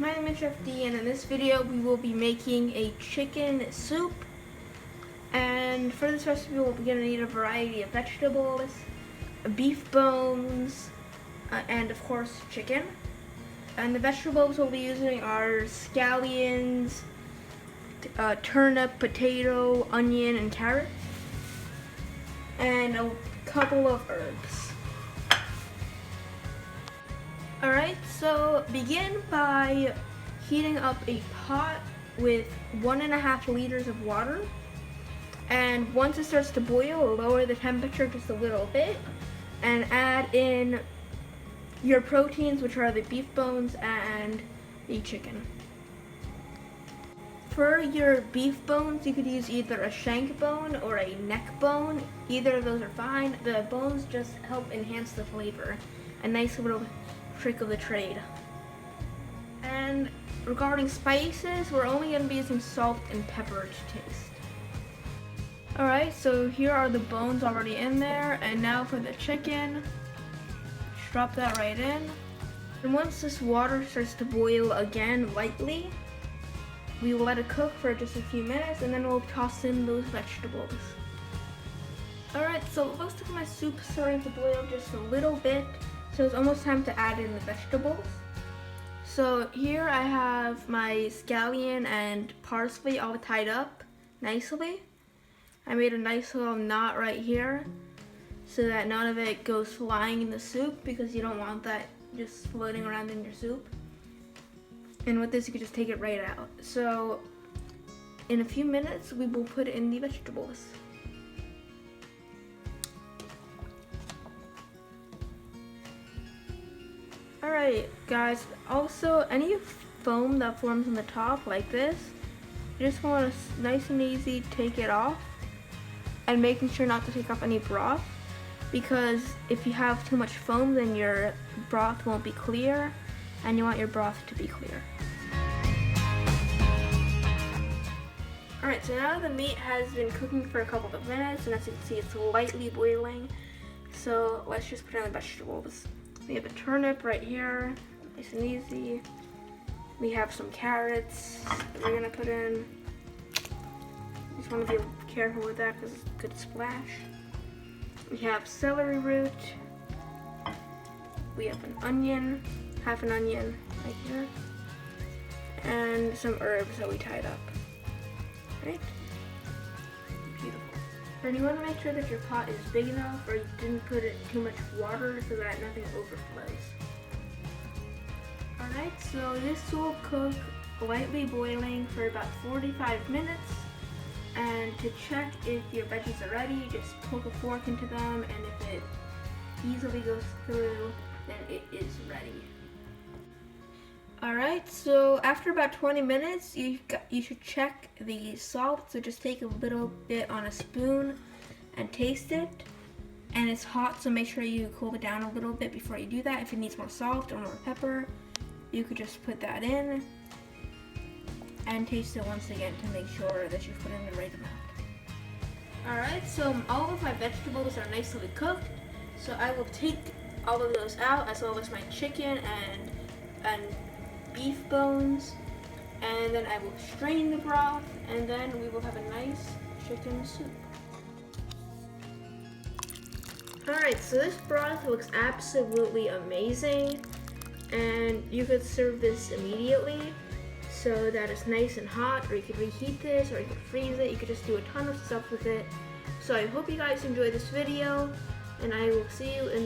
my name is Chef D, and in this video we will be making a chicken soup. And for this recipe we're going to need a variety of vegetables, beef bones, and of course chicken. And the vegetables we'll be using are scallions, turnip, potato, onion, and carrot, and a couple of herbs. Alright, so begin by heating up a pot with 1.5 liters of water, and once it starts to boil, lower the temperature just a little bit and add in your proteins, which are the beef bones and the chicken. For your beef bones, you could use either a shank bone or a neck bone. Either of those are fine. The bones just help enhance the flavor. A nice little trick of the trade. And regarding spices, we're only going to be using salt and pepper to taste. Alright, so here are the bones already in there, and now for the chicken. Just drop that right in. And once this water starts to boil again lightly, we will let it cook for just a few minutes, and then we'll toss in those vegetables. Alright, so it looks like my soup is starting to boil just a little bit, so it's almost time to add in the vegetables. So here I have my scallion and parsley all tied up nicely. I made a nice little knot right here so that none of it goes flying in the soup, because you don't want that just floating around in your soup. And with this you can just take it right out. So in a few minutes we will put in the vegetables. Alright guys, also any foam that forms on the top like this, you just want to nice and easy take it off, and making sure not to take off any broth, because if you have too much foam then your broth won't be clear, and you want your broth to be clear. Alright, so now the meat has been cooking for a couple of minutes, and as you can see it's lightly boiling, so let's just put in the vegetables. We have a turnip right here, nice and easy. We have some carrots that we're gonna put in. Just want to be careful with that because it could splash. We have celery root. We have an onion, half an onion right here, and some herbs that we tied up. Right? Beautiful. And you want to make sure that your pot is big enough, or you didn't put it too much water so that nothing overflows. Alright, so this will cook lightly boiling for about 45 minutes. And to check if your veggies are ready, just poke a fork into them, and if it easily goes through, then it is ready. Alright, so after about 20 minutes, you should check the salt. So just take a little bit on a spoon and taste it. And it's hot, so make sure you cool it down a little bit before you do that. If it needs more salt or more pepper, you could just put that in and taste it once again to make sure that you put in the right amount. Alright, so all of my vegetables are nicely cooked, so I will take all of those out, as well as my chicken and beef bones, and then I will strain the broth, and then we will have a nice chicken soup. Alright, so this broth looks absolutely amazing, and you could serve this immediately so that it's nice and hot, or you could reheat this, or you could freeze it. You could just do a ton of stuff with it. So I hope you guys enjoyed this video, and I will see you in